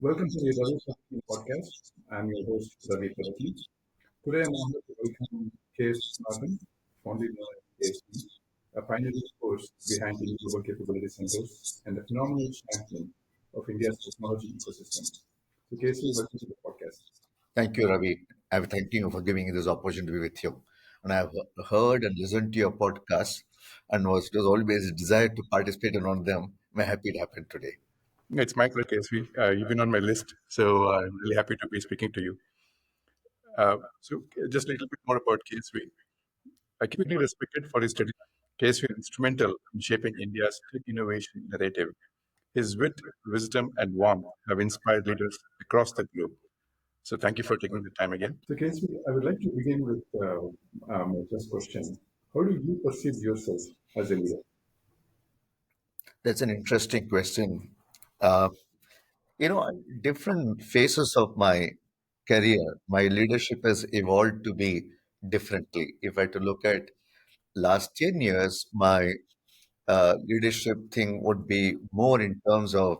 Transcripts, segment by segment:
Welcome to the Ravi podcast. I'm your host, Ravi Padaki. Today I'm honored to welcome K. Viswanathan, fondly known as KSP, a pioneering force behind the Global Capability Centers and a phenomenal champion of India's technology ecosystem. So, KSP, welcome to the podcast. Thank you, Ravi. I thank you for giving me this opportunity to be with you. And I've heard and listened to your podcast and was always a desire to participate in one of them. I'm happy it happened today. It's Michael KSP. You've been on my list, so I'm really happy to be speaking to you. Just a little bit more about KSP. Acutely respected for his study, KSP is instrumental in shaping India's tech innovation narrative. His wit, wisdom, and warmth have inspired leaders across the globe. So thank you for taking the time again. So, Casey, I would like to begin with my first question. How do you perceive yourself as a leader? That's an interesting question. Uh, different phases of my career, my leadership has evolved to be differently. If I had to look at last 10 years, my leadership thing would be more in terms of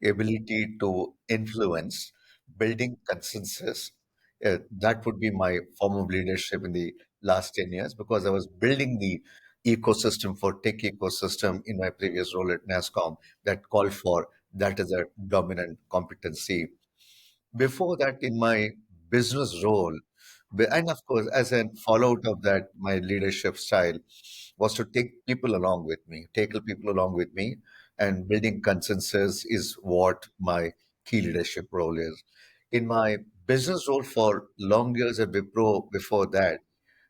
ability to influence, building consensus. That would be my form of leadership in the last 10 years because I was building the ecosystem for tech ecosystem in my previous role at NASSCOM that called for that as a dominant competency. Before that, in my business role, and of course, as a fallout of that, my leadership style was to take people along with me, take people along with me, and building consensus is what my key leadership role is. In my business role for long years at Wipro before that,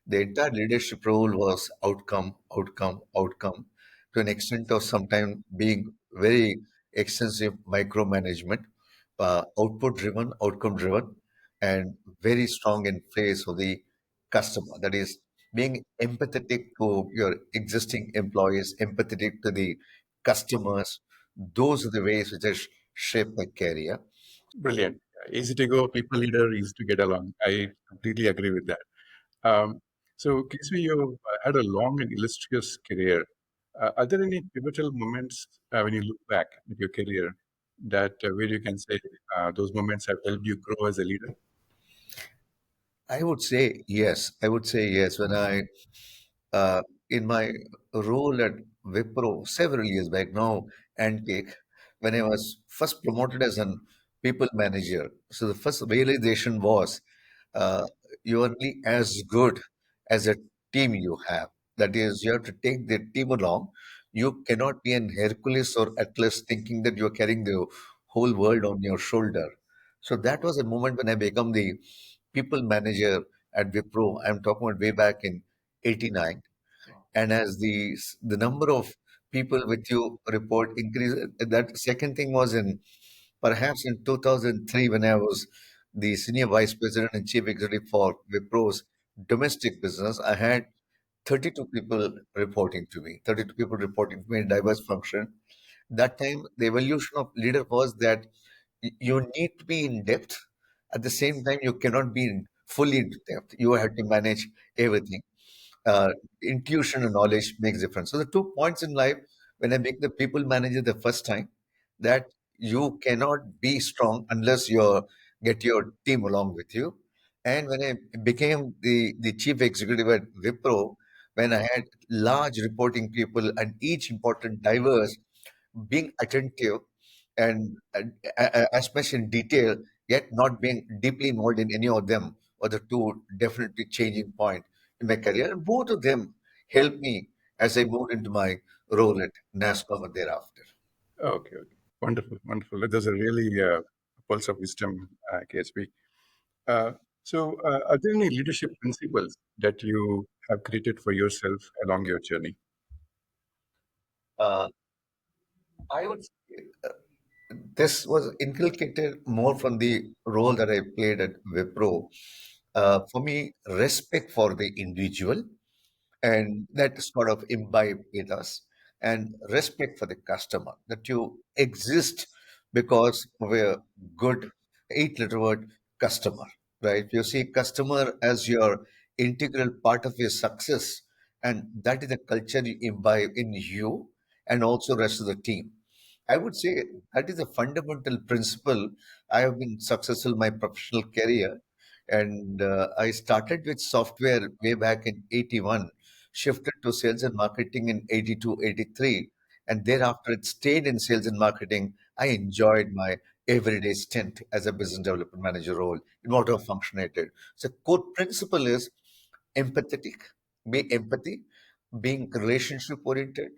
the entire leadership role was outcome, outcome, outcome, to an extent of sometimes being very extensive micromanagement, output driven, outcome driven, and very strong in face of the customer. That is, being empathetic to your existing employees, empathetic to the customers. Those are the ways which has shaped my career. Brilliant. Easy to go, people leader, easy to get along. I completely agree with that. Um, so, Casey, you had a long and illustrious career. Are there any pivotal moments when you look back at your career that where you can say those moments have helped you grow as a leader? I would say yes. I would say yes. When uh, in my role at Wipro several years back now, Antique, when I was first promoted as an people manager. So the first realization was uh, you are only as good as a team you have. That is, you have to take the team along. You cannot be an Hercules or Atlas thinking that you're carrying the whole world on your shoulder. So that was a moment when I became the people manager at Wipro. I'm talking about way back in '89. And as the number of people with you report increase, that second thing was in perhaps in 2003 when I was the senior vice president and chief executive for Wipro's domestic business. I had 32 people reporting to me, 32 people reporting to me in diverse function. That time, the evolution of leader was that you need to be in depth. At the same time, you cannot be in fully in depth. You have to manage everything. Intuition and knowledge makes difference. So the 2 points in life when I make the people manager the first time, that you cannot be strong unless you get your team along with you. And when I became the chief executive at Wipro, when I had large reporting people and each important diverse, being attentive and as much in detail, yet not being deeply involved in any of them were the two definitely changing point in my career. And both of them helped me as I moved into my role at NASSCOM and thereafter. Okay, okay. Wonderful, wonderful. There's a really pulse of wisdom, KSP. Uh, are there any leadership principles that you have created for yourself along your journey? Uh, I would say this was inculcated more from the role that I played at Wipro. For me, respect for the individual and that sort of imbibe in us, and respect for the customer, that you exist because of a good eight-letter word, customer, right? You see customer as your integral part of your success, and that is the culture you imbibe in you and also rest of the team. I would say that is a fundamental principle. I have been successful in my professional career, and I started with software way back in 81, shifted to sales and marketing in 82, 83, and thereafter it stayed in sales and marketing. I enjoyed my everyday stint as a business development manager role in whatever function I did. So core principle is empathetic, be empathy, being relationship oriented,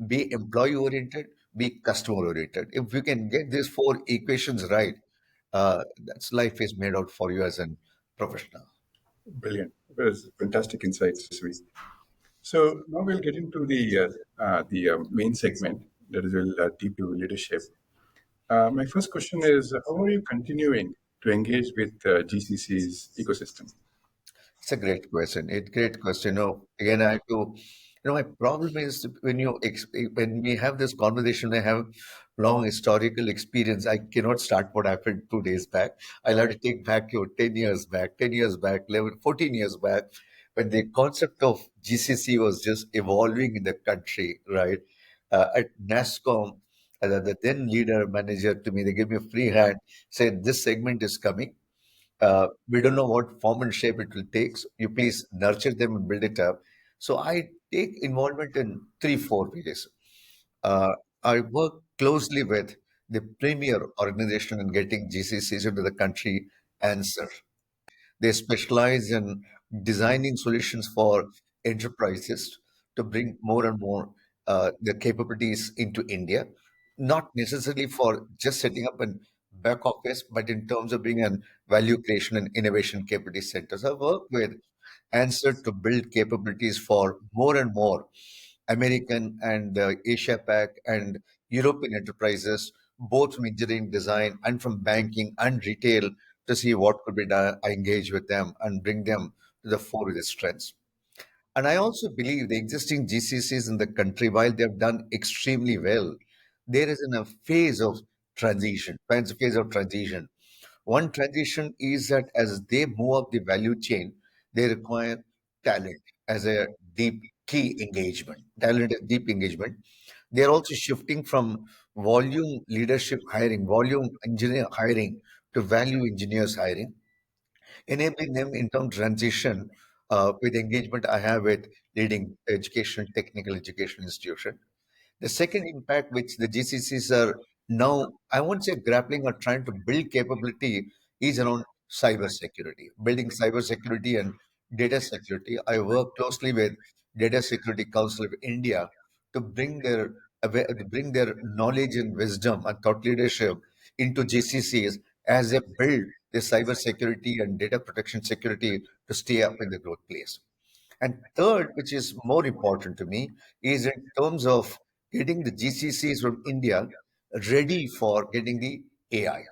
be employee oriented, be customer oriented. If you can get these four equations right, that's life is made out for you as a professional. Brilliant. It was fantastic insights, Sri. So now we'll get into the main segment that is will deep to leadership. My first question is, how are you continuing to engage with GCC's ecosystem? It's a great question. It's great question. Again, I have to, my problem is when we have this conversation, I have long historical experience. I cannot start what happened 2 days back. I'll have to take back your 10 years back, 10 years back, 11, 14 years back, when the concept of GCC was just evolving in the country, right? At NASSCOM, the then leader manager to me, they gave me a free hand, said, this segment is coming. We don't know what form and shape it will take. So you please nurture them and build it up. So I take involvement in three, 4 ways. Uh, I work closely with the premier organization in getting GCCs into the country answer. They specialize in designing solutions for enterprises to bring more and more the capabilities into India, not necessarily for just setting up an back office, but in terms of being an value creation and innovation capability centers. I work with Answer to build capabilities for more and more American and Asia Pac and European enterprises, both from engineering design and from banking and retail, to see what could be done. I engage with them and bring them to the fore with their strengths. And I also believe the existing GCCs in the country, while they have done extremely well, there is in a phase of transition. Phase of transition. One transition is that as they move up the value chain, they require talent as a deep key engagement. Talent is deep engagement. They are also shifting from volume leadership hiring, volume engineer hiring to value engineers hiring, enabling them in terms of transition with engagement I have with leading education, technical education institution. The second impact which the GCCs are now, I won't say grappling or trying to build capability, is around cybersecurity, building cybersecurity and data security. I work closely with Data Security Council of India to bring their knowledge and wisdom and thought leadership into GCCs as they build the cybersecurity and data protection security to stay up in the growth place. And third, which is more important to me, is in terms of getting the GCCs from India ready for getting the AI,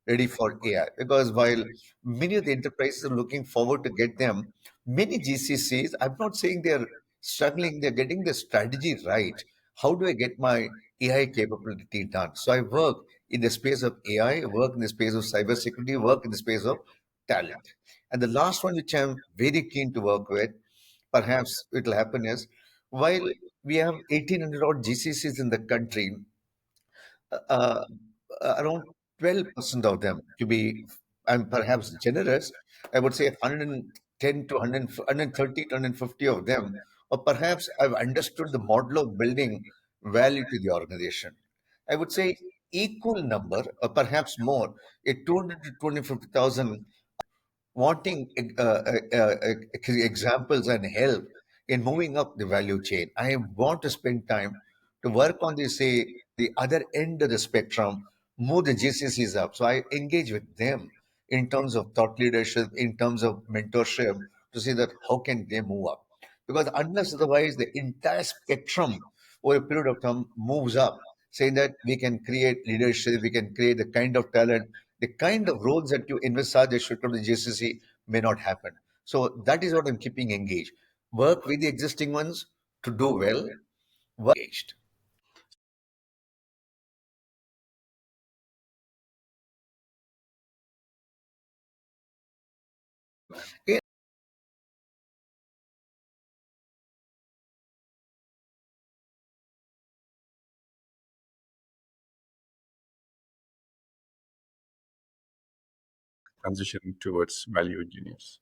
ready for AI. Because while many of the enterprises are looking forward to get them, many GCCs, I'm not saying they're struggling, they're getting the strategy right. How do I get my AI capability done? So I work in the space of AI, work in the space of cybersecurity, work in the space of talent. And the last one, which I'm very keen to work with, perhaps it will happen is while we have 1,800 odd GCCs in the country, uh, around 12% of them, to be I'm perhaps generous, I would say 110 to 100, 130 to 150 of them, or perhaps I've understood the model of building value to the organization. I would say equal number, or perhaps more, a 200 to 250,000 wanting examples and help in moving up the value chain. I want to spend time to work on the, say, the other end of the spectrum, move the GCCs up. So I engage with them in terms of thought leadership, in terms of mentorship, to see that how can they move up. Because unless otherwise the entire spectrum over a period of time moves up, saying that we can create leadership, we can create the kind of talent, the kind of roles that you envisage that should come to GCC may not happen. So that is what I'm keeping engaged. Work with the existing ones to do well, work engaged. Okay. transitioning towards value engineers?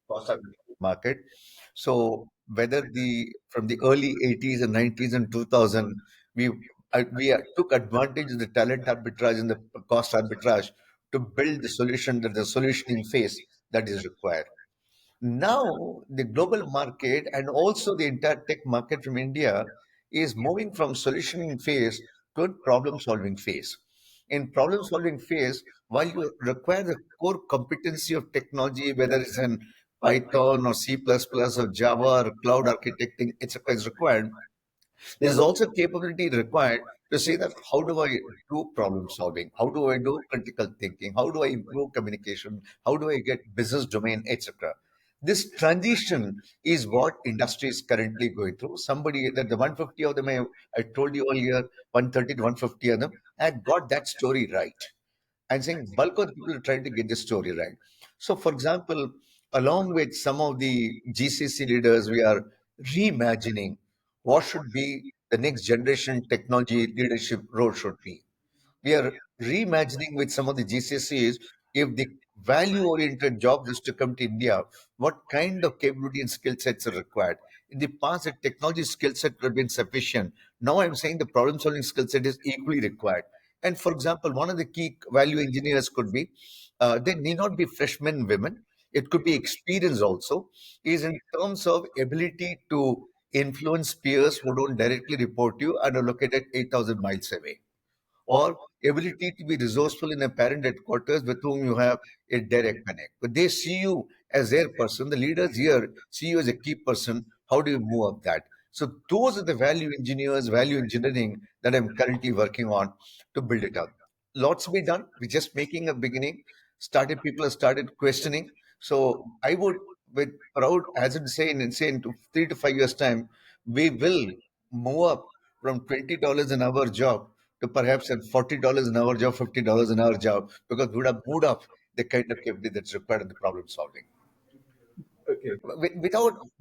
Cost averaging market. So whether the from the early 80s and 90s and 2000, we took advantage of the talent arbitrage and the cost arbitrage to build the solution that the solutioning phase that is required. Now, the global market and also the entire tech market from India is moving from solutioning phase to a problem solving phase. In problem solving phase, while you require the core competency of technology, whether it's in Python or C++ or Java or cloud architecting, etc., is required, there is also capability required to say that how do I do problem solving? How do I do critical thinking? How do I improve communication? How do I get business domain, etc.? This transition is what industry is currently going through. Somebody that the 150 of them I told you earlier, 130 to 150 of them, I got that story right. I'm saying bulk of the people are trying to get the story right. So, for example, along with some of the GCC leaders, we are reimagining what should be the next generation technology leadership role should be. We are reimagining with some of the GCCs if the value oriented jobs is to come to India, what kind of capability and skill sets are required. In the past, the technology skill set would have been sufficient. Now I'm saying the problem solving skill set is equally required. And for example, one of the key value engineers could be they need not be freshmen women. It could be experience also, is in terms of ability to influence peers who don't directly report you and are located 8,000 miles away, or ability to be resourceful in a parent headquarters with whom you have a direct connect. But they see you as their person. The leaders here see you as a key person. How do you move up that? So those are the value engineers, value engineering that I'm currently working on to build it up. Lots to be done. We're just making a beginning. Started people have started questioning. So I would, with proud, as it say in 3 to 5 years time, we will move up from $20 an hour job to perhaps at $40 an hour job, $50 an hour job, because we would have moved up the kind of capability that's required in the problem solving. Okay.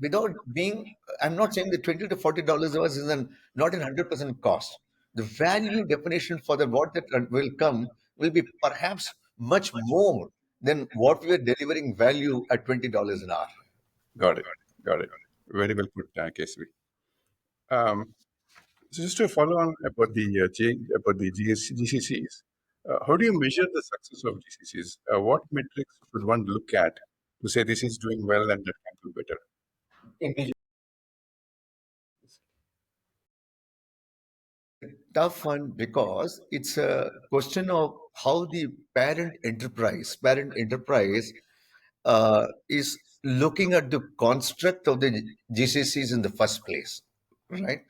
Without being, I'm not saying the $20 to $40 hours is not an 100% cost. The value definition for the what that will come will be perhaps much more than what we are delivering value at $20 an hour. Got it. Got it. Very well put, KSV. Um, so just to follow on about the GCCs, how do you measure the success of GCCs? What metrics should one look at to say this is doing well and that can do better? Tough one because it's a question of how the parent enterprise is looking at the construct of the GCCs in the first place, right?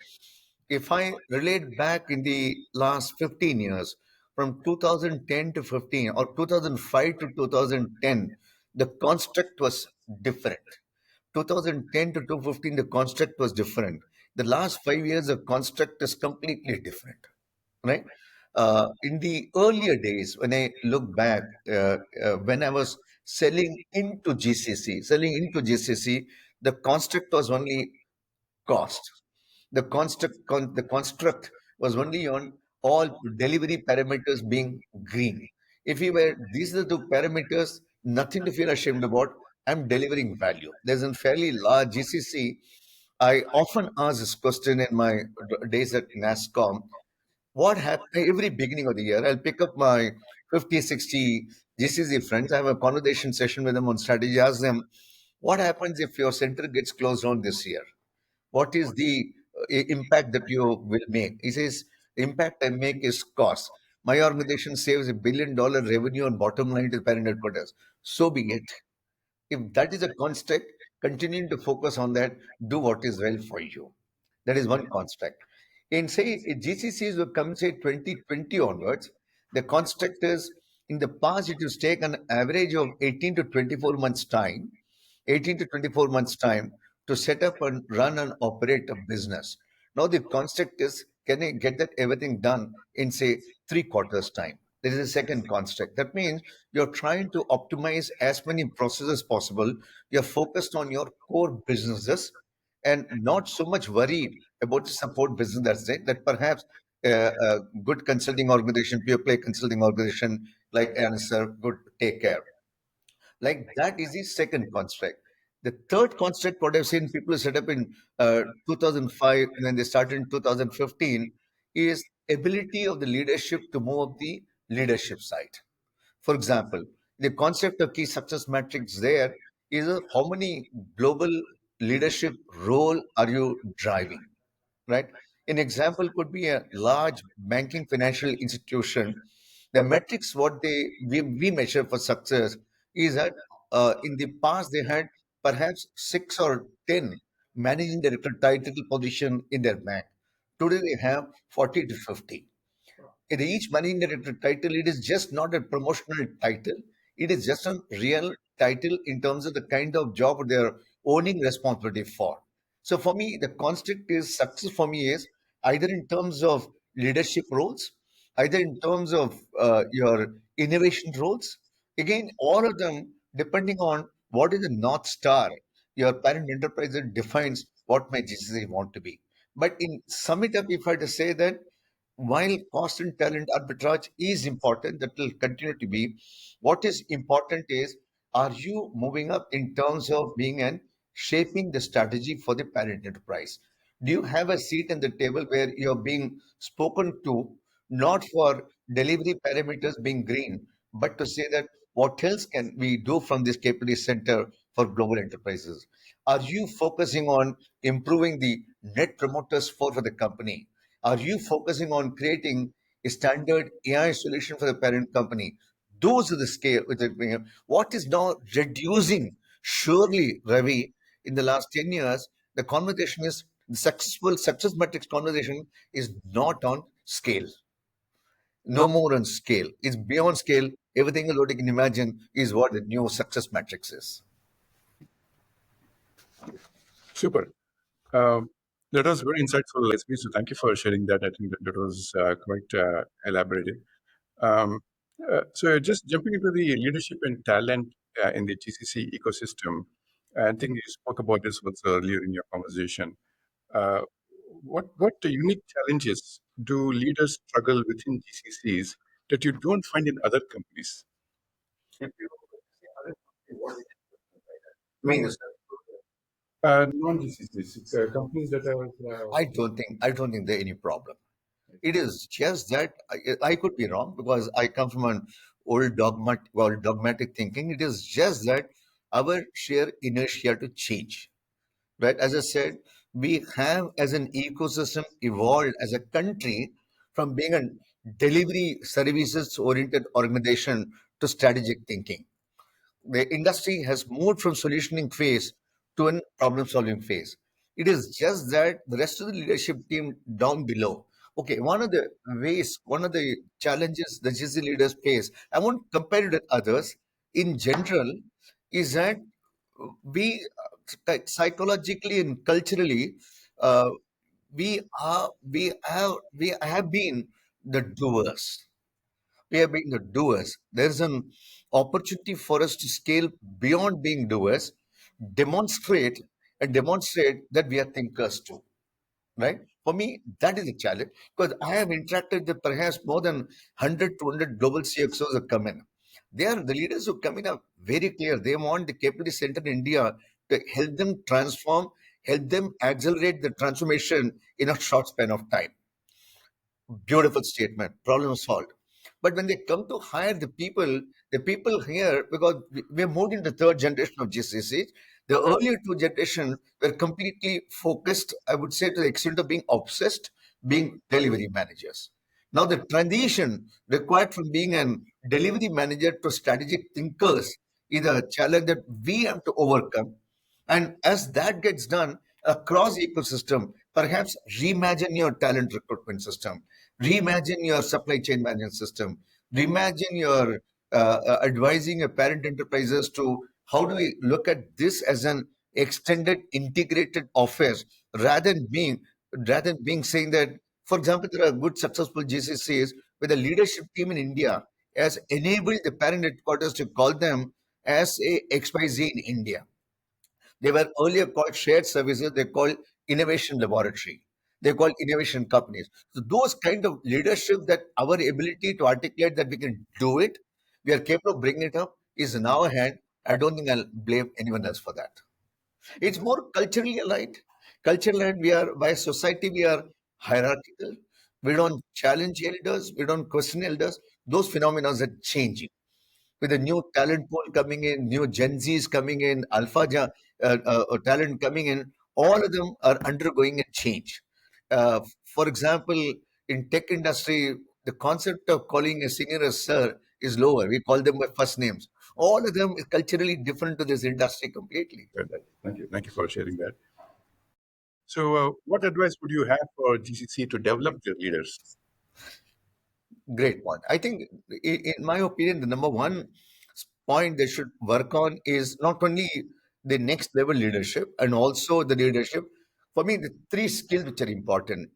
If I relate back in the last 15 years, from 2010 to 15 or 2005 to 2010, the construct was different. 2010 to 2015, the construct was different. The last 5 years, the construct is completely different, right? In the earlier days, when I look back, when I was selling into GCC, the construct was only cost. The construct was only on all delivery parameters being green. If we were these are the two parameters, nothing to feel ashamed about. I'm delivering value. There's a fairly large GCC. I often ask this question in my days at NASSCOM. What happened every beginning of the year? I'll pick up my 50, 60 GCC friends. I have a conversation session with them on strategy. Ask them, what happens if your center gets closed down this year? What is the impact that you will make? He says, the impact I make is cost. My organization saves $1 billion revenue on bottom line to the parent headquarters. So be it. If that is a construct, continuing to focus on that, do what is well for you. That is one construct. In say GCCs will come say 2020 onwards, the construct is in the past it used to take an average of 18 to 24 months time, 18 to 24 months time to set up and run and operate a business. Now the construct is can I get that everything done in say 3 quarters time? There is a second construct. That means you're trying to optimize as many processes possible. You're focused on your core businesses and not so much worried about the support business that's it, that perhaps a good consulting organization, pure play consulting organization like Answer, good take care. Like that is the second construct. The third construct, what I've seen people set up in 2005 and then they started in 2015, is ability of the leadership to move up the leadership side. For example, the concept of key success matrix there is how many global leadership role are you driving, right? An example could be a large banking financial institution. The metrics what we measure for success is that in the past they had perhaps 6 or 10 managing director title position in their bank. Today they have 40 to 50. In each managing director title, it is just not a promotional title. It is just a real title in terms of the kind of job they're owning responsibility for. So for me, the construct is success for me is either in terms of leadership roles, either in terms of your innovation roles. Again, all of them depending on what is the North Star. Your parent enterprise that defines what my GCC want to be. But in sum it up, if I had to say that while cost and talent arbitrage is important, that will continue to be. What is important is, are you moving up in terms of being and shaping the strategy for the parent enterprise? Do you have a seat at the table where you're being spoken to, not for delivery parameters being green, but to say that what else can we do from this capability center for global enterprises? Are you focusing on improving the net promoter score for the company? Are you focusing on creating a standard AI solution for the parent company? Those are the scale. What is now reducing, surely, Ravi, in the last 10 years, the conversation is the success metrics conversation is not on scale. No more on scale. It's beyond scale. Everything else what you can imagine is what the new success matrix is. Super. Um, that was very insightful, Leslie. So thank you for sharing that. I think that was quite elaborated. Um, so just jumping into the leadership and talent in the GCC ecosystem, I think you spoke about this also earlier in your conversation. Uh, what unique challenges do leaders struggle within GCCs that you don't find in other companies? I mean, Non-GCCs, it's companies that are. I don't think there any problem. It is just that I could be wrong because I come from an dogmatic thinking. It is just that our sheer inertia to change, right? As I said, we have as an ecosystem evolved as a country from being a delivery services oriented organization to strategic thinking. The industry has moved from solutioning phase to a problem solving phase. It is just that the rest of the leadership team down below. Okay, one of the challenges the GC leaders face, I won't compare it with others. In general, is that psychologically and culturally, uh, we have been the doers. We are being the doers. There's an opportunity for us to scale beyond being doers, demonstrate demonstrate that we are thinkers too. Right? For me, that is a challenge because I have interacted with perhaps more than 100 to 200 global CXOs that come in. They are the leaders who come in are very clear. They want the capability center in India to help them transform, help them accelerate the transformation in a short span of time. Beautiful statement. Problem solved. But when they come to hire the people here, because we have moved into third generation of GCC, the earlier two generations were completely focused, I would say, to the extent of being obsessed, being delivery managers. Now the transition required from being a delivery manager to strategic thinkers is a challenge that we have to overcome. And as that gets done across ecosystem, perhaps reimagine your talent recruitment system, reimagine your supply chain management system, reimagine your advising your parent enterprises to how do we look at this as an extended integrated office rather than being saying that, for example, there are good successful GCCs where the leadership team in India has enabled the parent headquarters to call them as a XYZ in India. They were earlier called shared services, they called innovation laboratory. They're called innovation companies. So those kind of leadership, that our ability to articulate that we can do it, we are capable of bringing it up, is in our hand. I don't think I'll blame anyone else for that. It's more culturally aligned. Culturally aligned, we are, by society, we are hierarchical. We don't challenge elders. We don't question elders. Those phenomena are changing with a new talent pool coming in, new Gen Zs coming in, talent coming in. All of them are undergoing a change. For example, in tech industry, the concept of calling a senior as sir is lower. We call them by first names. All of them is culturally different to this industry completely. Well, thank you. Thank you for sharing that. So, what advice would you have for GCC to develop their leaders? Great point. I think, in my opinion, the number one point they should work on is not only the next level leadership and also the leadership. For me, the three skills which are important: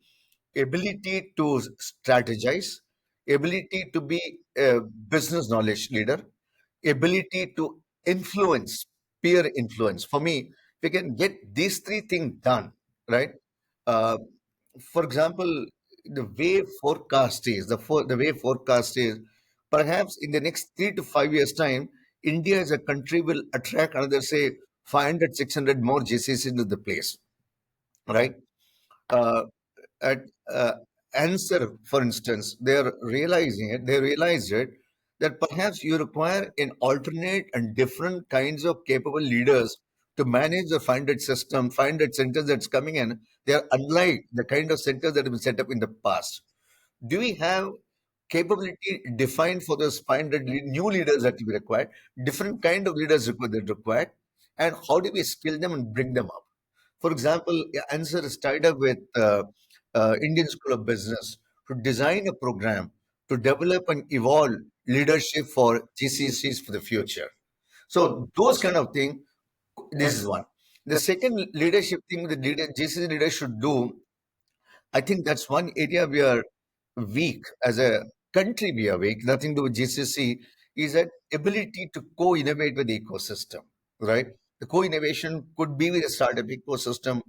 ability to strategize, ability to be a business knowledge leader, ability to influence, peer influence. For me, we can get these three things done, right? Uh, for example, the way forecast is, the way forecast is, perhaps in the next 3 to 5 years' time, India as a country will attract another, say, 500, 600 more GCs into the place, right? Uh, at Answer, for instance, they realized it, that perhaps you require an alternate and different kinds of capable leaders to manage the 500 centers that's coming in. They are unlike the kind of centers that have been set up in the past. Do we have capability defined for those 500 new leaders that we require, different kind of leaders that required, and how do we skill them and bring them up? For example, Answer is tied up with Indian School of Business to design a program to develop and evolve leadership for GCCs for the future. So those kind of thing, this is one. The second leadership thing the GCC leaders should do, I think that's one area we are weak as a country. We are weak. Nothing to do with GCC. Is that ability to co-innovate with the ecosystem, right? The co-innovation could be with a startup ecosystem.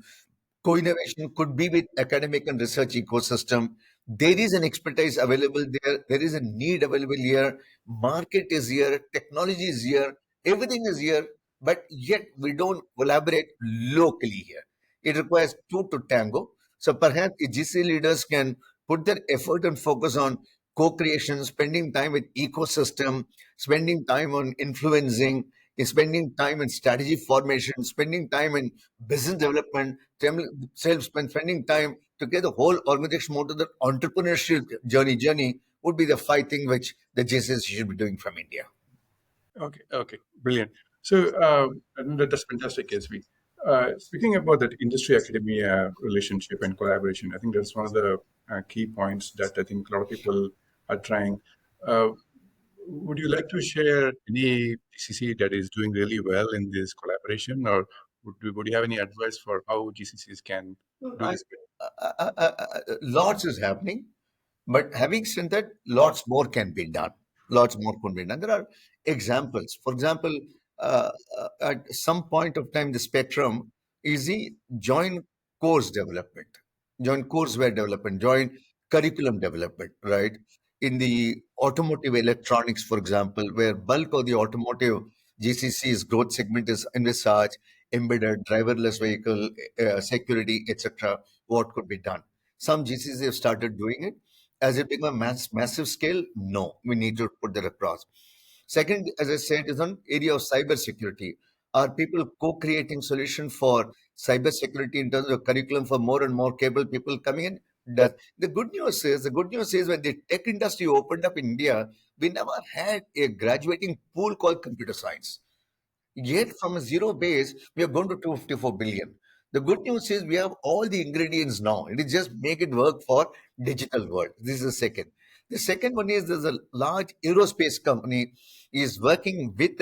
Co-innovation could be with academic and research ecosystem. There is an expertise available there. There is a need available here. Market is here. Technology is here. Everything is here. But yet we don't collaborate locally here. It requires two to tango. So perhaps the GC leaders can put their effort and focus on co-creation, spending time with ecosystem, spending time on influencing, spending time in strategy formation, spending time in business development, spending time to get the whole organization more to the entrepreneurship journey would be the five things which the JCs should be doing from India. Okay, okay, brilliant. So, and that's fantastic, SB. Speaking about that industry academia relationship and collaboration, I think that's one of the key points that I think a lot of people are trying. Uh, would you like to share any GCC that is doing really well in this collaboration, or would you have any advice for how GCCs can do I, this? Lots is happening. But having said that, lots more can be done. Lots more can be done. There are examples. For example, at some point of time, the spectrum is the joint course development, joint courseware development, joint curriculum development, right? In the automotive electronics, for example, where bulk of the automotive GCC's growth segment is envisaged, embedded, driverless vehicle, security, etc., what could be done? Some GCCs have started doing it. As it become massive scale, no, we need to put that across. Second, as I said, is on area of cyber security. Are people co-creating solution for cyber security in terms of curriculum for more and more capable people coming in? That the good news is when the tech industry opened up in India, we never had a graduating pool called computer science. Yet from a zero base, we are going to 254 billion. The good news is we have all the ingredients now. It is just make it work for digital world. This is the second. The second one is there's a large aerospace company is working with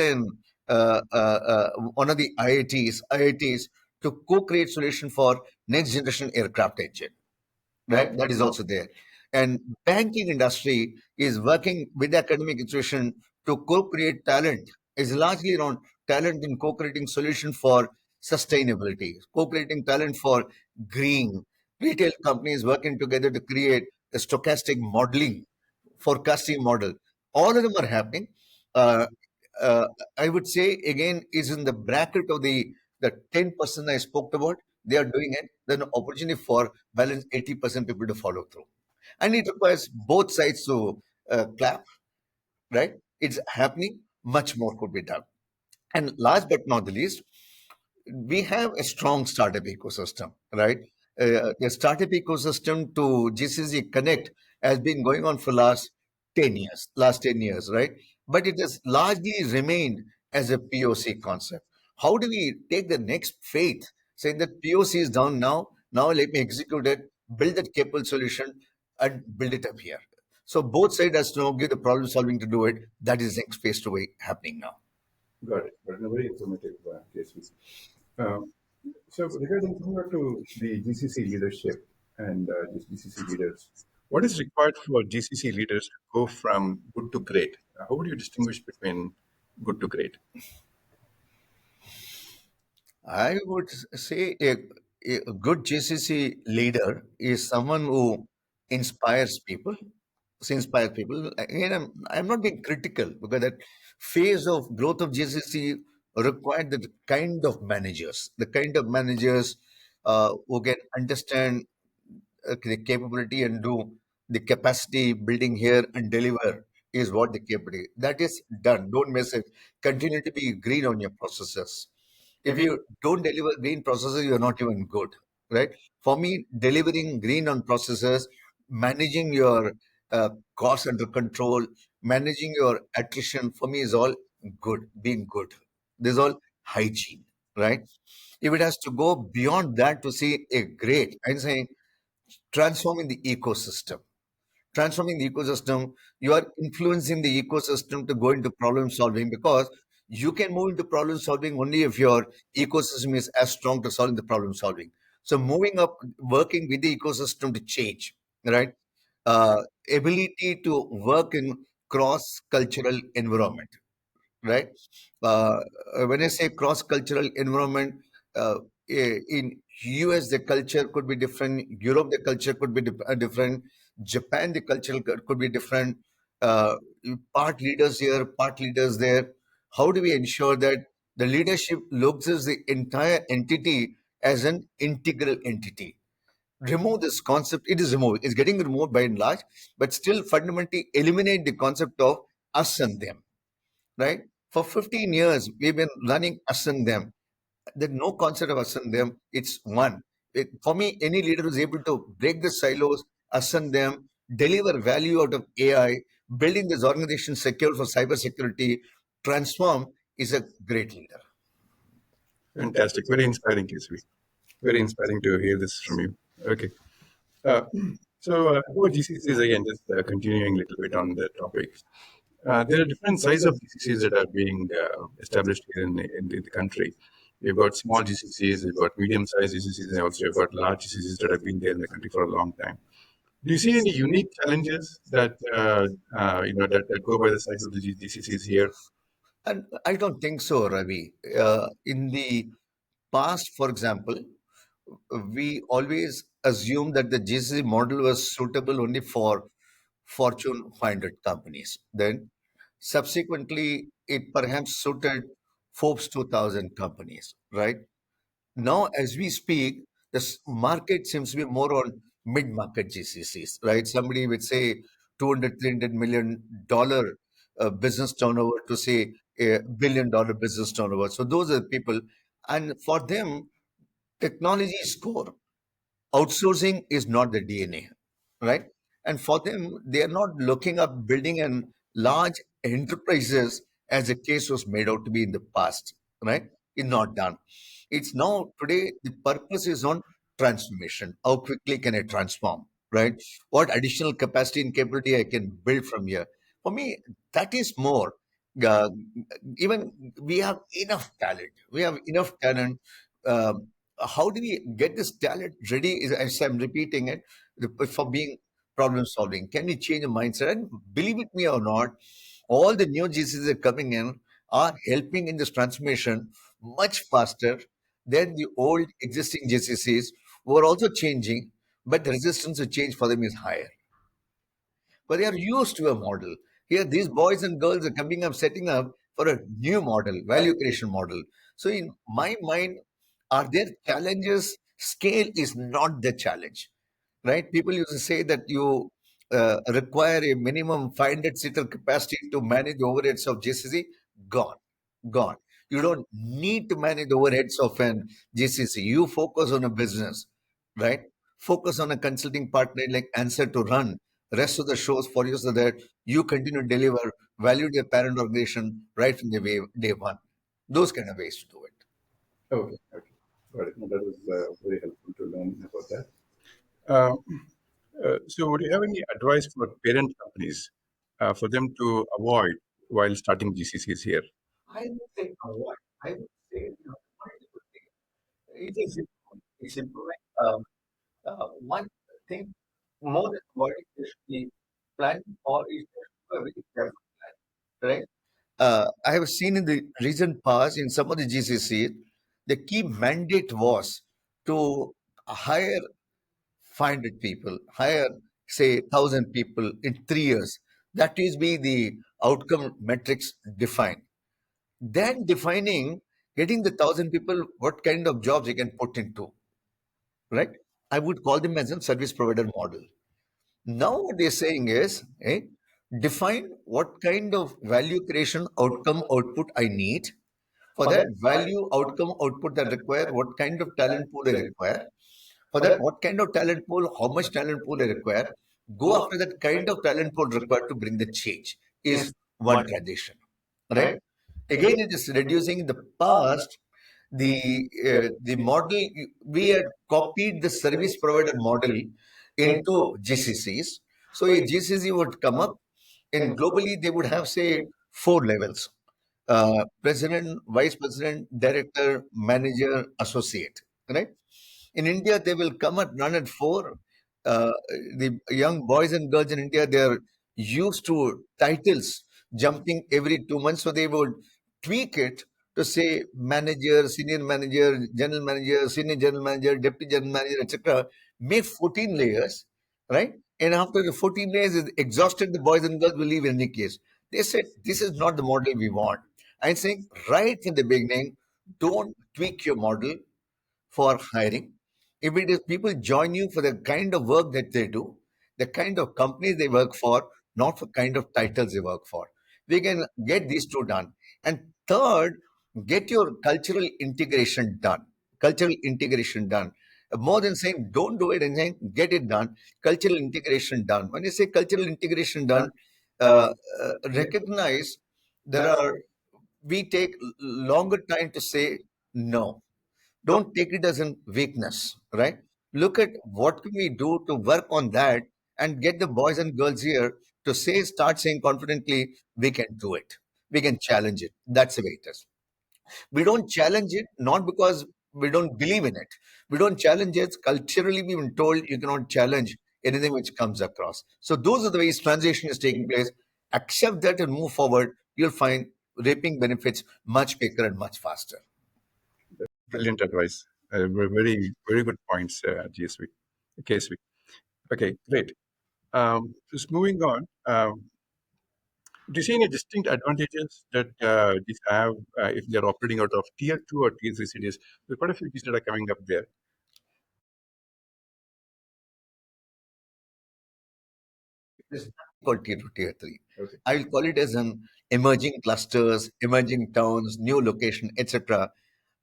one of the IITs to co-create solution for next generation aircraft engine, right? That is also there. And banking industry is working with the academic institution to co-create talent. Is largely around talent in co-creating solution for sustainability, co-creating talent for green. retail companies working together to create a stochastic modeling, forecasting model. All of them are happening. Uh, uh, I would say again is in the bracket of the 10% I spoke about. They are doing it. Then opportunity for balance 80% people to follow through, and it requires both sides to clap. Right? It's happening. Much more could be done. And last but not the least, we have a strong startup ecosystem, right? A startup ecosystem to GCC Connect has been going on for last 10 years, right? But it has largely remained as a POC concept. How do we take the next faith, saying that POC is down now let me execute it, build that capable solution, and build it up here. So both sides has to give the problem solving to do it. That is the next phase to be happening now. Got it. But in a very informative case. Um, so regarding coming back to the GCC leadership and GCC leaders, what is required for GCC leaders to go from good to great? How would you distinguish between good to great? I would say a good GCC leader is someone who inspires people. Inspires people. Again, I'm not being critical because that phase of growth of GCC required the kind of managers who can understand the capability and do the capacity building here and deliver is what the capability. That is done. Don't miss it. Continue to be green on your processes. If you don't deliver green processes, you're not even good, right? For me, delivering green on processes, managing your costs under control, managing your attrition, for me is all good, being good. This is all hygiene, right? If it has to go beyond that to see a great, I'm saying transforming the ecosystem. Transforming the ecosystem, you are influencing the ecosystem to go into problem solving because you can move into problem solving only if your ecosystem is as strong to solving the problem solving. So moving up, working with the ecosystem to change, right? Uh, Ability to work in cross cultural environment, right? Uh, when I say cross-cultural environment, in US the culture could be different, Europe the culture could be different, Japan the culture could be different. Uh, Part leaders here, part leaders there. How do we ensure that the leadership looks at the entire entity as an integral entity? Remove this concept. It is removed. It's getting removed by and large, but still fundamentally eliminate the concept of us and them, right? For 15 years, we've been running us and them. There's no concept of us and them. It's one. For me, any leader who's able to break the silos, us and them, deliver value out of AI, building this organization secure for cybersecurity, transform is a great leader. Fantastic. Very inspiring, KSV. Very inspiring to hear this from you. Okay. Uh, so, about GCCs again, just continuing a little bit on the topic. There are different sizes of GCCs that are being established here in the country. We've got small GCCs, we've got medium-sized GCCs, and also we've got large GCCs that have been there in the country for a long time. Do you see any unique challenges that that go by the size of the GCCs here? And I don't think so, Ravi. In the past, for example, we always assumed that the GCC model was suitable only for Fortune 500 companies. Then, subsequently, it perhaps suited Forbes 2000 companies, right? Now, as we speak, this market seems to be more on mid-market GCCs, right? Somebody would say 200, $300 million business turnover to say $1 billion business turnover. So those are the people. And for them, technology is core. Outsourcing is not the DNA, right? And for them, they are not looking up building an large enterprises as the case was made out to be in the past, right? It's not done. It's now today the purpose is on transformation. How quickly can I transform, right? What additional capacity and capability I can build from here? For me, that is more. Uh, Even we have enough talent. We have enough talent. Um, how do we get this talent ready? As I'm repeating it, for being problem solving. Can we change the mindset? And believe it me or not, all the new GCs that are coming in are helping in this transformation much faster than the old existing GCCs who are also changing, but the resistance to change for them is higher. But they are used to a model. Here, these boys and girls are coming up, setting up for a new model, value creation model. So, in my mind, are there challenges? Scale is not the challenge, right? People used to say that you require a minimum 500-seater capacity to manage the overheads of GCC. Gone, gone. You don't need to manage the overheads of an GCC. You focus on a business, right? Focus on a consulting partner like Answer to run rest of the shows for you so that you continue to deliver value to your parent organization right from the day one. Those kind of ways to do it. Okay, okay. Got it. No, that was very helpful to learn about that. Uh, so, would you have any advice for parent companies for them to avoid while starting GCCs here? I would say avoid. I would say multiple things. It is simple. It's simple. Right? One thing more than avoiding is the plan or is a very careful plan, right? I have seen in the recent past in some of the GCC, the key mandate was to hire 500 people, hire, say, 1,000 people in 3 years. That is be the outcome metrics defined. Then defining, getting the 1,000 people, what kind of jobs they can put into, right? I would call them as a service provider model. Now what they're saying is, define what kind of value creation outcome output I need. For that value outcome output that require, what kind of talent pool I require. For that, what kind of talent pool, how much talent pool I require. Go after that kind of talent pool required to bring the change is one transition, right? Again, it is reducing in the past the model we had copied the service provider model into GCCs. So a GCC would come up, and globally they would have say four levels: president, vice president, director, manager, associate. Right? In India, they will come at none at four. Uh, the young boys and girls in India, they are used to titles jumping every 2 months, so they would tweak it to say manager, senior manager, general manager, senior general manager, deputy general manager, etc. Make 14 layers, right? And after the 14 layers is exhausted, the boys and girls will leave in any case. They said, this is not the model we want. I'm saying right from the beginning, don't tweak your model for hiring. If it is people join you for the kind of work that they do, the kind of companies they work for, not for kind of titles they work for. We can get these two done. And third, get your cultural integration done. Cultural integration done. More than saying don't do it and saying get it done, cultural integration done. When you say cultural integration done, recognize there are, we take longer time to say no. Don't take it as a weakness, right? Look at what can we do to work on that and get the boys and girls here to say, start saying confidently, we can do it. We can challenge it. That's the way it is. We don't challenge it not because we don't believe in it. We don't challenge it. Culturally, we've been told you cannot challenge anything which comes across. So those are the ways transition is taking place. Accept that and move forward. You'll find reaping benefits much quicker and much faster. Brilliant advice. Very, very good points, GSV, KSV. Okay, great. Just moving on. Do you see any distinct advantages that these have if they are operating out of tier two or tier three cities? There are quite a few cities that are coming up there. It's not called tier two, tier three. Okay. I will call it as an emerging clusters, emerging towns, new location, etc.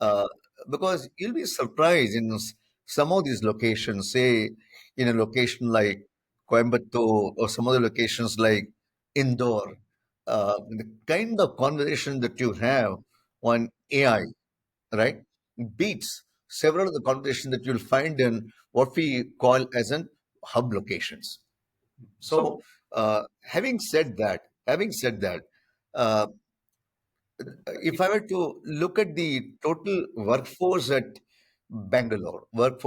Uh, because you'll be surprised in some of these locations, say in a location like Coimbatore or some other locations like Indore, the kind of conversation that you have on AI, right, beats several of the conversations that you'll find in what we call as an hub locations. So, having said that, uh, if I were to look at the total workforce at Bangalore, out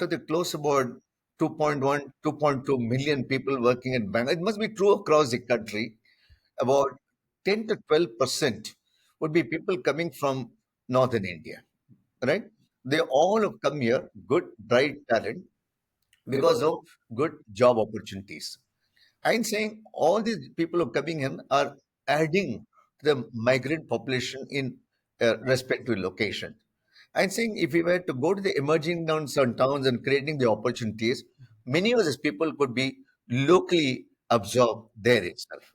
of the close about 2.1, 2.2 million people working in Bangalore, it must be true across the country. About 10 to 12% would be people coming from northern India, right? They all have come here, good, bright talent, because of good job opportunities. I'm saying all these people who are coming in are adding to the migrant population in respective location. I'm saying if we were to go to the emerging towns and creating the opportunities, many of these people could be locally absorbed there itself.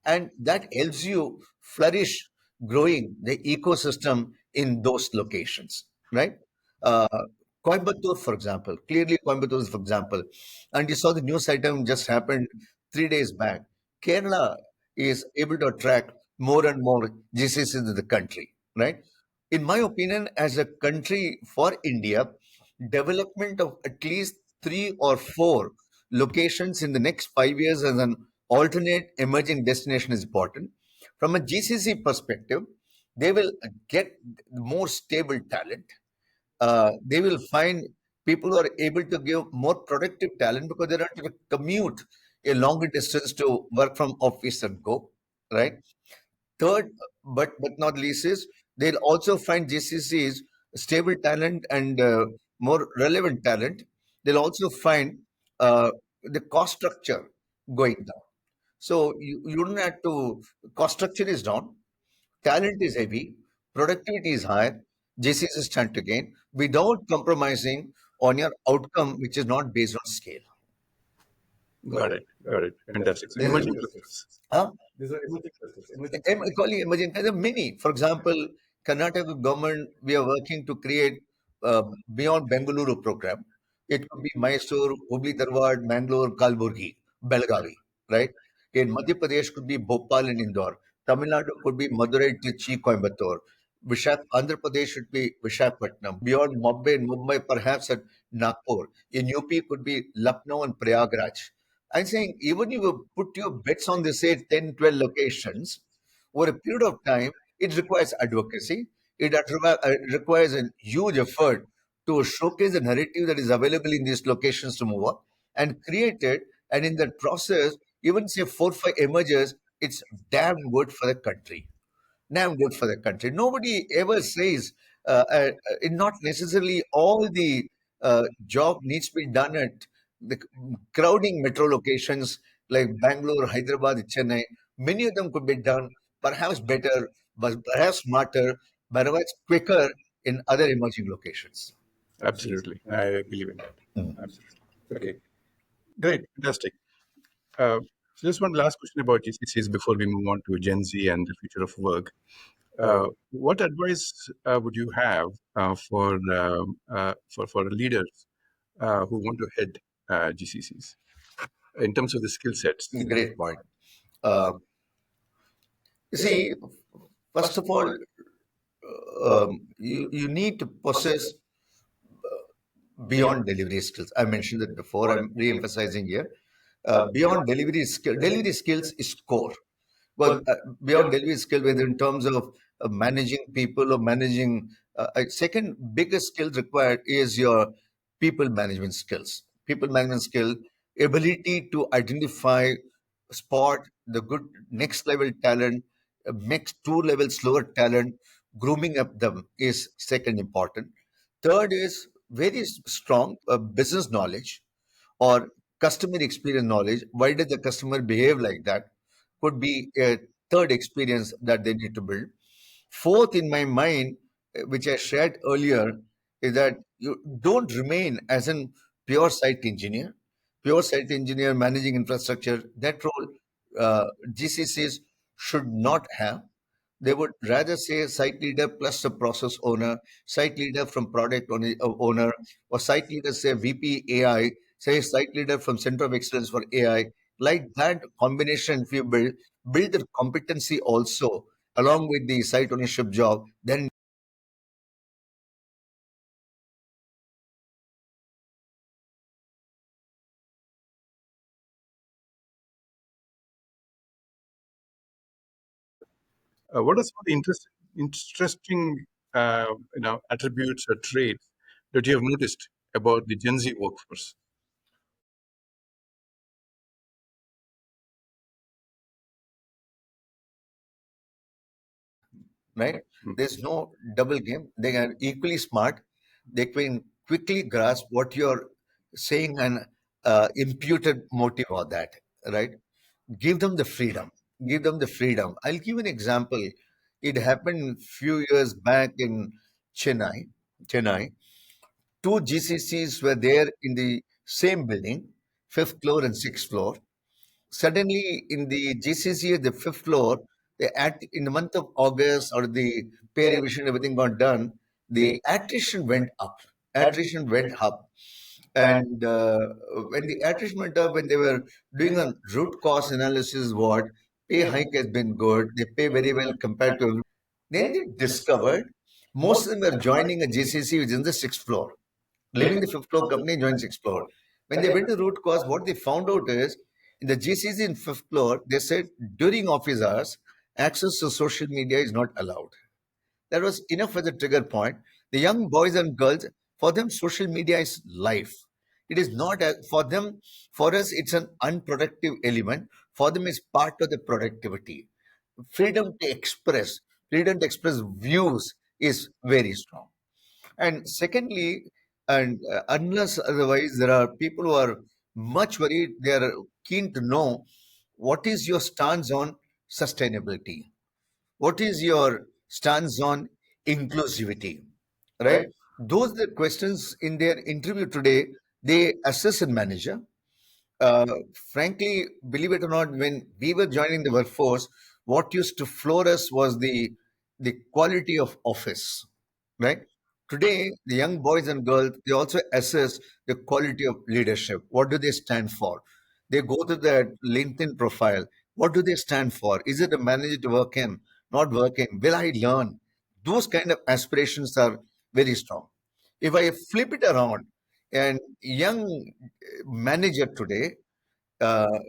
And that helps you flourish, growing the ecosystem in those locations, right? Uh, Coimbatore, for example, clearly Coimbatore, for example, and you saw the news item just happened 3 days back. Kerala is able to attract more and more GCCs into the country, right? In my opinion, as a country for India, development of at least three or four locations in the next 5 years as an alternate emerging destination is important. From a GCC perspective, they will get more stable talent. They will find people who are able to give more productive talent because they don't have to commute a longer distance to work from office and go, right? Third, but not least, is they'll also find GCCs stable talent and more relevant talent. They'll also find uh, the cost structure going down. So you don't have to, cost structure is down, talent is heavy, productivity is higher, GCCs stand to gain without compromising on your outcome, which is not based on scale. Got it. Got it. Fantastic. So This is, emerging clusters. huh? These are emerging clusters. Emerging Calling emerging. There are many. For example, Karnataka government, we are working to create beyond Bengaluru program. It could be Mysore, Hubli Dharwad, Mangalore, Kalburgi, Belgavi, right? In Madhya Pradesh could be Bhopal and Indore. Tamil Nadu could be Madurai, Trichy, Coimbatore. Andhra Pradesh should be Vishakhapatnam. Beyond Mumbai, perhaps at Nagpur. In UP could be Lucknow and Prayagraj. I'm saying even if you put your bets on the say 10, 12 locations, over a period of time, it requires advocacy. It requires a huge effort to showcase the narrative that is available in these locations to move on and create it. And in that process, even say 4, 5 emerges, it's damn good for the country. Damn good for the country. Nobody ever says, not necessarily all the job needs to be done at the crowding metro locations like Bangalore, Hyderabad, Chennai. Many of them could be done perhaps better, but perhaps smarter, perhaps quicker in other emerging locations. Absolutely. I believe in that. Mm. Absolutely. Okay. Great. Fantastic. Uh, so just one last question about GCCs before we move on to Gen Z and the future of work. What advice would you have for leaders who want to head GCCs in terms of the skill sets? Great point. Uh, you see, first of all, you need to possess beyond delivery skills. I mentioned that before. I'm re-emphasizing here. Beyond delivery skills is core. Well, beyond delivery skill, whether in terms of managing people or managing, a second biggest skill required is your people management skills. People management skill, ability to identify, spot the good next level talent, next two levels lower talent, grooming up them is second important. Third is very strong business knowledge or customer experience knowledge. Why did the customer behave like that? Could be a third experience that they need to build. Fourth, in my mind, which I shared earlier, is that you don't remain as an pure site engineer. Pure site engineer managing infrastructure, that role GCCs should not have. They would rather say site leader plus a process owner, site leader from owner, or site leader say VP AI, say site leader from Center of Excellence for AI. Like that combination, if you build the competency also along with the site ownership job, then What are some of the interesting attributes or traits that you have noticed about the Gen Z workforce? right? Hmm. There's no double game. They are equally smart. They can quickly grasp what you're saying and imputed motive on that, right? Give them the freedom. Give them the freedom. I'll give an example. It happened few years back in Chennai. Chennai, two GCCs were there in the same building, fifth floor and sixth floor. Suddenly, in the GCC at the fifth floor, in the month of August, or the pay revision, everything got done, the attrition went up. Attrition went up. And when the attrition went up, when they were doing a root cause analysis, what pay hike has been good, they pay very well compared to. Then they discovered most of them were joining a GCC which is in the sixth floor, leaving the fifth floor company, joined sixth floor. When they went to root cause, what they found out is in the GCC in fifth floor, they said during office hours, access to social media is not allowed. That was enough as a trigger point. The young boys and girls, for them, social media is life. It is not for them. For us, it's an unproductive element. For them, it's part of the productivity. Freedom to express, freedom to express views is very strong. And secondly, and unless otherwise, there are people who are much worried. They are keen to know what is your stance on sustainability. What is your stance on inclusivity? Right? Those are the questions in their interview today. They assess a manager. Uh, Frankly, believe it or not, when we were joining the workforce, what used to floor us was the quality of office, right? Today, the young boys and girls, they also assess the quality of leadership. What do they stand for? They go to their LinkedIn profile. What do they stand for? Is it a manager to work in? Not working? Will I learn? Those kind of aspirations are very strong. If I flip it around, and young manager today, uh,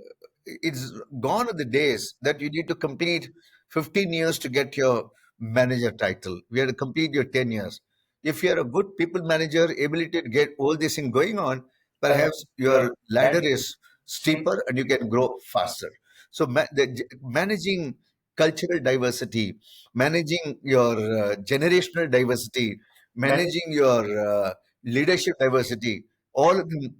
it's gone are the days that you need to complete 15 years to get your manager title. We have to complete your 10 years. If you're a good people manager, ability to get all this thing going on, perhaps your ladder is steeper and you can grow faster. So managing cultural diversity, managing your generational diversity, managing your leadership diversity, all of them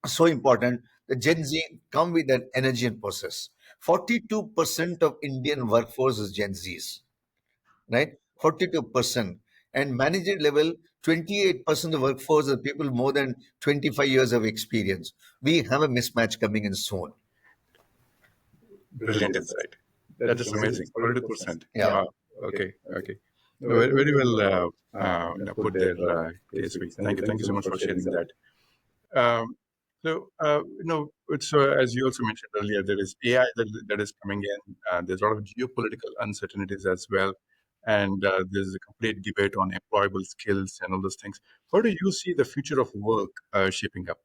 so important. The Gen Z come with that energy and process. 42% of Indian workforce is Gen Zs, right? 42%. And manager level, 28% of the workforce are people more than 25 years of experience. We have a mismatch coming in soon. Brilliant insight. That is amazing. 42%. Yeah. Wow. Okay. Okay. No, very, very well put there, KSV. Thank you. Thank you so much for sharing that. Um, it's as you also mentioned earlier, there is AI that is coming in. There's a lot of geopolitical uncertainties as well, and there's a complete debate on employable skills and all those things. How do you see the future of work shaping up?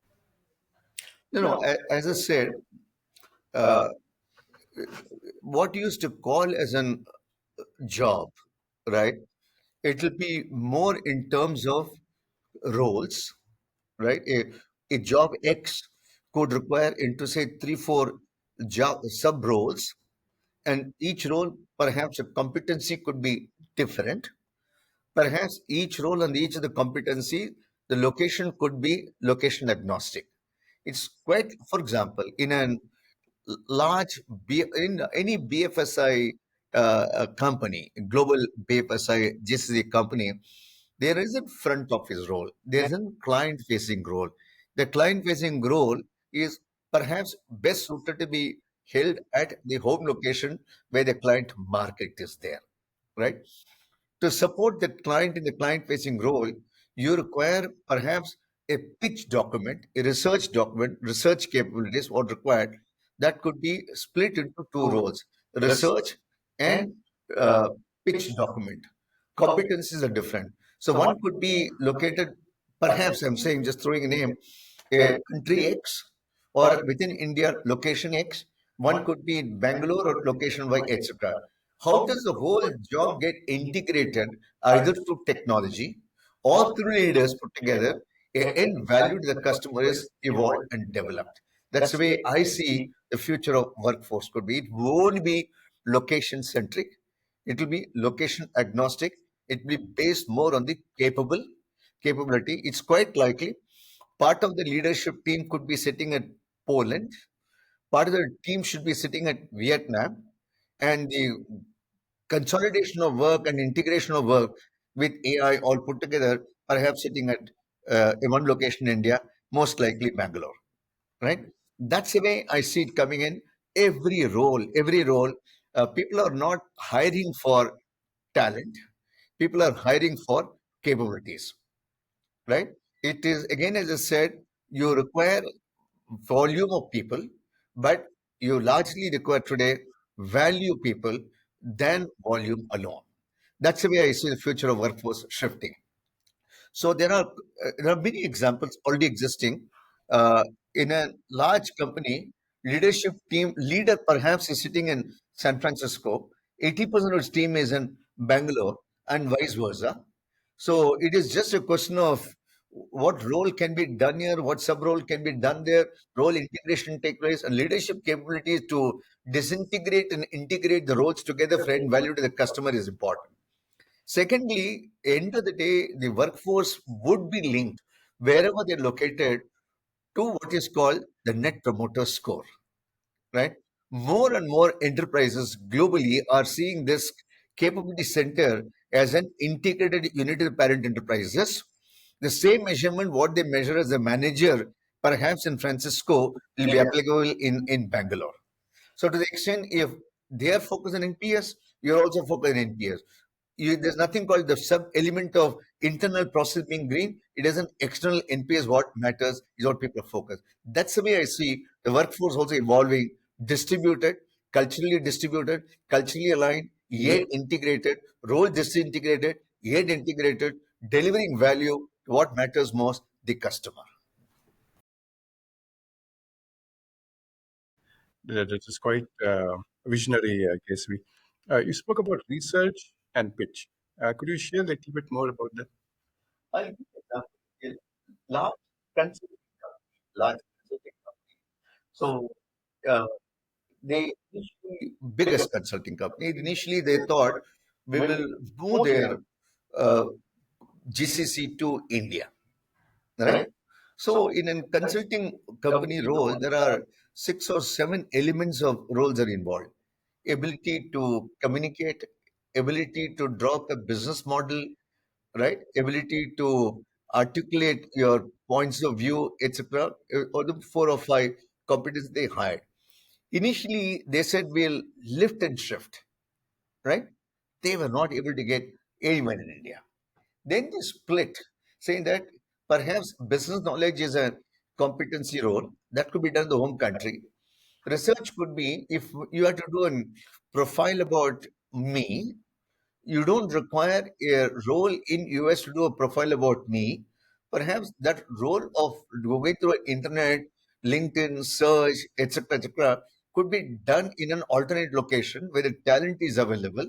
As I said, uh, what you used to call as an job, right? It will be more in terms of roles, right? A job X could require into say three, four job sub roles, and each role perhaps a competency could be different. Perhaps each role and each of the competency, the location could be location agnostic. It's quite, for example, in an large in any BFSI company, global BFSI GCC company, there is a front office role. There is a client facing role. The client facing role is perhaps best suited to be held at the home location where the client market is there, right? To support the client in the client facing role, you require perhaps a pitch document, a research document, research capabilities, what required. That could be split into two roles, research and uh, pitch document. Competencies are different. So one could be located, perhaps I'm saying, just throwing a name, country X, or within India, location X. One could be in Bangalore or location Y, etc. How does the whole job get integrated either through technology or through leaders put together? A end value to the customer is evolved and developed. That's the way I see the future of workforce could be. It won't be location centric. It will be location agnostic. It will be based more on the capable, capability, it's quite likely part of the leadership team could be sitting at Poland, part of the team should be sitting at Vietnam, and the consolidation of work and integration of work with AI all put together, perhaps sitting at in one location in India, most likely Bangalore, right? That's the way I see it coming in. Every role, people are not hiring for talent, people are hiring for capabilities, right? It is, again, as I said, you require volume of people, but you largely require today value people than volume alone. That's the way I see the future of workforce shifting. So there are many examples already existing in a large company. Leadership team leader perhaps is sitting in San Francisco. 80% of its team is in Bangalore, and vice versa. So it is just a question of what role can be done here, what sub role can be done there, role integration take place, and leadership capabilities to disintegrate and integrate the roles together for end value to the customer is important. Secondly, end of the day, the workforce would be linked wherever they're located to what is called the net promoter score, right? More and more enterprises globally are seeing this capability center as an integrated unit of the parent enterprises. The same measurement, what they measure as a manager, perhaps in Francisco, will be applicable in Bangalore. So to the extent if they are focused on NPS, you're also focused on NPS. There's nothing called the sub element of internal process being green. It is an external NPS. What matters is what people are focused. That's the way I see the workforce also evolving, distributed, culturally aligned, yet integrated, role disintegrated, yet integrated, delivering value to what matters most, the customer. That is quite visionary, KSV. You spoke about research and pitch. Could you share a little bit more about that? I'll give you an example. A large consulting large consulting company. So they initially biggest consulting company. Initially, they thought we will move their uh, GCC to India, right? So in a consulting company role, there are 6 or 7 elements of roles are involved. Ability to communicate, ability to draw up a business model, right? Ability to articulate your points of view, etc. Or the 4 or 5 competencies they hired. Initially, they said we'll lift and shift, right? They were not able to get anyone in India. Then they split, saying that perhaps business knowledge is a competency role that could be done in the home country. Research could be if you had to do a profile about me, you don't require a role in US to do a profile about me. Perhaps that role of going through internet, LinkedIn, search, etc., could be done in an alternate location where the talent is available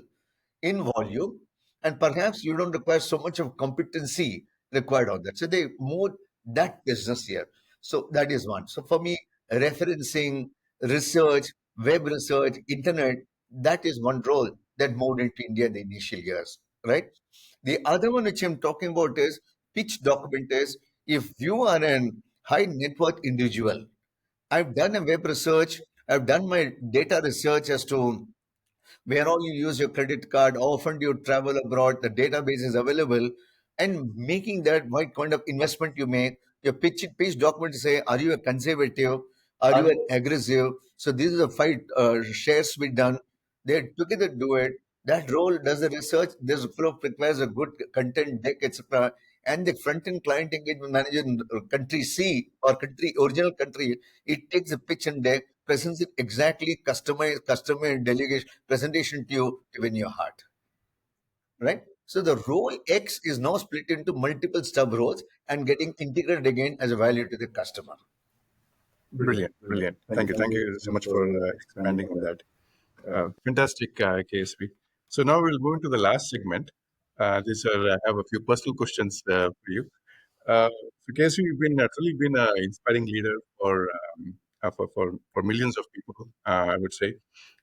in volume, and perhaps you don't require so much of competency required on that. So they moved that business here. So that is one. So for me, referencing, research, web research, internet, that is one role that moved into India in the initial years, right? The other one which I'm talking about is pitch document is if you are an high net worth individual, I've done a web research, I've done my data research as to where all you use your credit card, how often do you travel abroad, the database is available, and making that what kind of investment you make, your pitch document to say, are you a conservative, are you an aggressive? So these are the 5 shares we done. They together do it. That role does the research. This flow requires a good content deck, etc. And the front end client engagement manager in country C or country original country, it takes the pitch and deck, presents it exactly customized customer delegation presentation to you to win your heart, right? So the role X is now split into multiple sub roles and getting integrated again as a value to the customer. Brilliant, brilliant. Thank you so much for expanding on that. Fantastic, KSV. So now we'll move into the last segment. These are I have a few personal questions for you. So KSV, you've been truly been an inspiring leader for millions of people. I would say.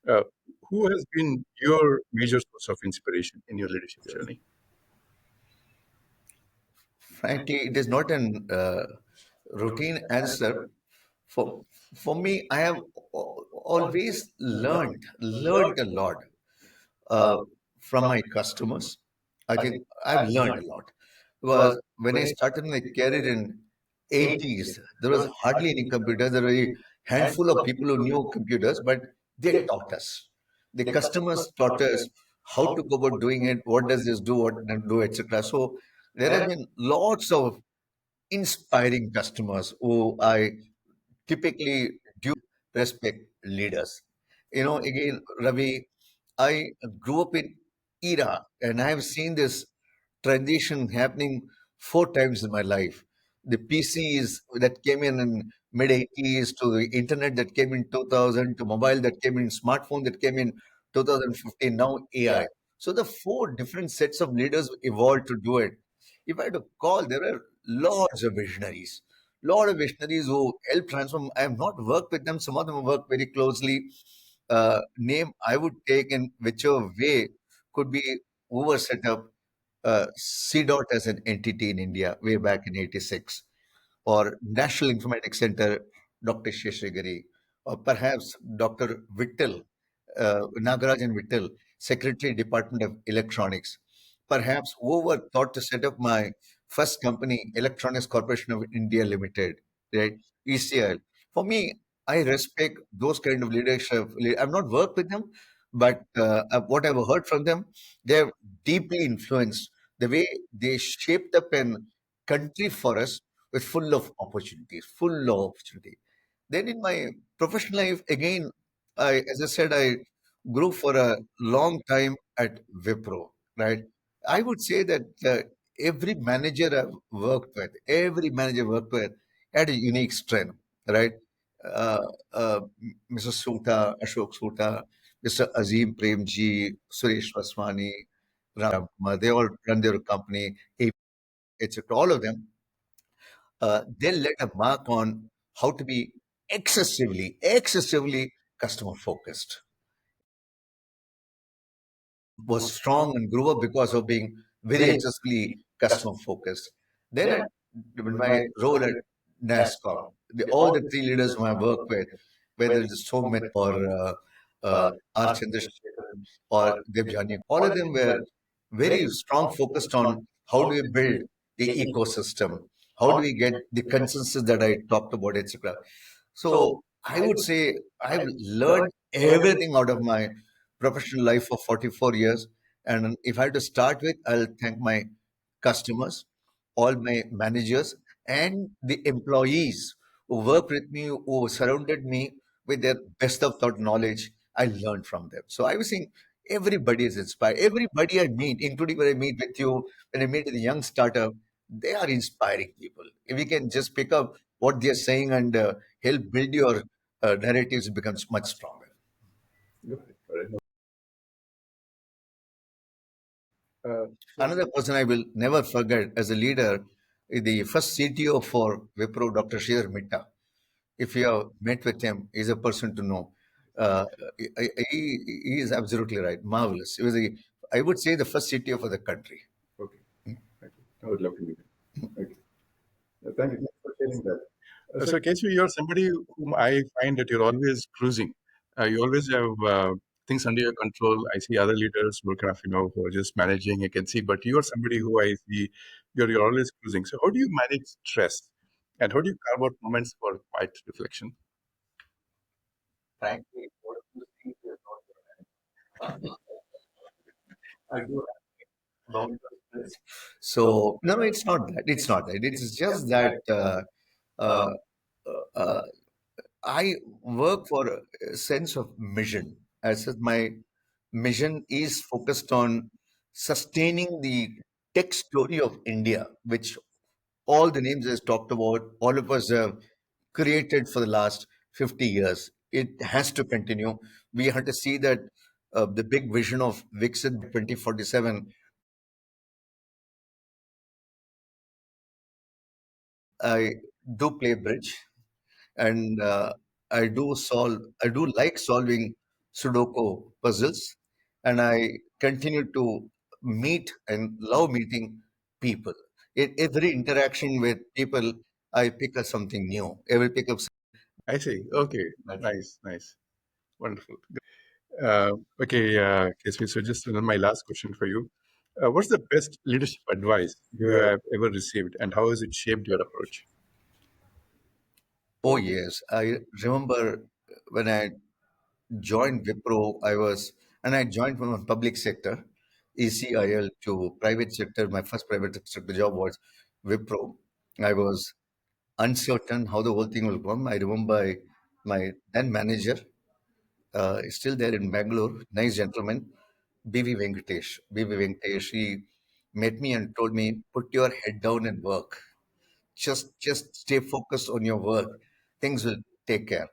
Uh, who has been your major source of inspiration in your leadership journey? Frankly, it is not an routine answer. For for me, I have always learned a lot uh, from my customers. I think I've learned a lot because when I started my career in 80s, there was hardly any computers. There were a handful of people who knew computers, but they taught us. The customers taught us how to go about doing it, what does this do, what not do, etc. So there have been lots of inspiring customers who I typically respect leaders. Again, Ravi, I grew up in era and I have seen this transition happening four times in my life. The PCs that came in mid 80s to the internet that came in 2000 to mobile that came in smartphone that came in 2015, now AI. So the four different sets of leaders evolved to do it. If I had to call, there are lot of visionaries who help transform. I have not worked with them. Some of them work very closely. Name I would take in whichever way could be who set up CDOT as an entity in India way back in 86, or National Informatics Center, Dr. Sheshagiri, or perhaps Dr. Vittal, Nagarajan Vittal, Secretary, Department of Electronics. Perhaps whoever thought to set up my first company, Electronics Corporation of India Limited, right? ECL. For me, I respect those kind of leadership. I've not worked with them, but what I've heard from them, they're deeply influenced the way they shaped up an country for us with full of opportunities, full of opportunity. Then in my professional life, again, as I said, I grew for a long time at Wipro, right? I would say that every manager I've worked with, every manager I've worked with had a unique strength, right? Uh, Mr. Suta, Ashok Suta, Mr. Azim Premji, Suresh Vaswani, Ram, they all run their company, etc. All of them, they let a mark on how to be excessively customer focused. Was strong and grew up because of being very excessively customer focused. Then at in my role at NASSCOM, all the three leaders whom I work with, whether it's Soumit or R. Chandrasekharan or Debjani, all of them were very strong focused on how do we build the ecosystem, how do we get the consensus that I talked about, etc. So I would say I've learned everything out of my professional life for 44 years. And if I had to start with, I'll thank my customers, all my managers, and the employees who worked with me, who surrounded me with their best of thought knowledge. I learned from them. So I was saying everybody is inspired. Everybody I meet, including when I meet with you, when I meet with a young startup, they are inspiring people. If we can just pick up what they're saying and help build your narratives, it becomes much stronger. Another person I will never forget as a leader is the first CTO for Wipro, Dr. Sridhar Mitta. If you have met with him, he's a person to know. Uh, he is absolutely right. Marvelous. He was, I would say, the first CTO for the country. Okay. Okay. I would love to meet him. Okay. Thank you for sharing that. So, Kesu, you're somebody whom I find that you're always cruising. You always have things under your control. I see other leaders who are kind of, who are just managing. I can see, but you are somebody who I see you're always cruising. So, how do you manage stress, and how do you carve out moments for quiet reflection? Frankly, what you think is not your hand. I do have long stress. So no, no, it's not that. It's not that. It's just that uh, uh, I work for a sense of mission. As such, my mission is focused on sustaining the tech story of India, which all the names I talked about, all of us have created for the last 50 years. It has to continue. We have to see that the big vision of Viksit 2047. I do play bridge, and I do like solving Sudoku puzzles, and I continue to meet and love meeting people. In every interaction with people, I pick up something new. I will pick up. I see. Okay. Nice. Nice. Wonderful. Uh, okay, KSV, so just my last question for you. What's the best leadership advice you have ever received, and how has it shaped your approach? Oh yes, I remember when I joined Wipro. I joined from a public sector, ECIL, to private sector. My first private sector job was Wipro. I was uncertain how the whole thing will come. I remember my then manager, is still there in Bangalore, nice gentleman, BV Venkatesh. BV Venkatesh, he met me and told me, put your head down and work. Just stay focused on your work. Things will take care.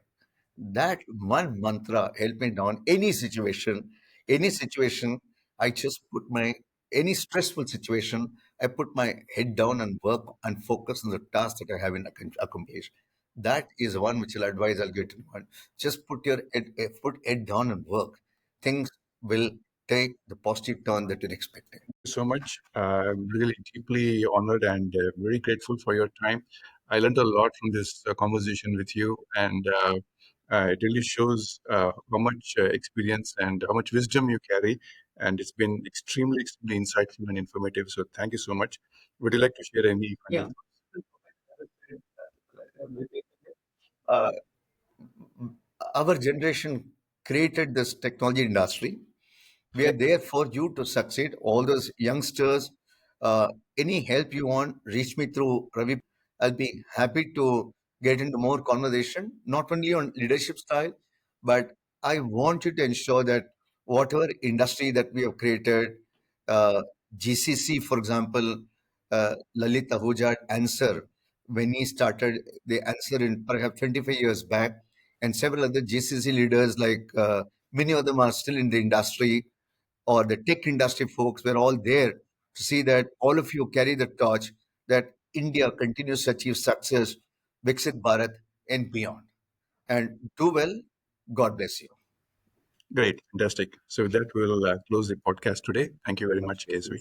That one mantra helped me down any situation. I just put my any stressful situation. I put my head down and work and focus on the task that I have in accomplished. That is one which I'll advise. I'll get to one. Just put head down and work. Things will take the positive turn that you're expecting. So much. I'm really deeply honored and very grateful for your time. I learned a lot from this conversation with you, and it really shows how much experience and how much wisdom you carry. And it's been extremely, extremely insightful and informative. So thank you so much. Would you like to share any final? Uh, our generation created this technology industry. We are there for you to succeed. All those youngsters, any help you want, reach me through Ravi. I'll be happy to get into more conversation, not only on leadership style, but I want you to ensure that whatever industry that we have created, uh, GCC, for example, Lalit Ahuja answer when he started the answer in perhaps 25 years back, and several other GCC leaders like many of them are still in the industry or the tech industry folks were all there to see that all of you carry the torch that India continues to achieve success, Viksit Bharat, and beyond. And do well. God bless you. Great, fantastic. So with that, we'll close the podcast today. Thank you very much, KSV.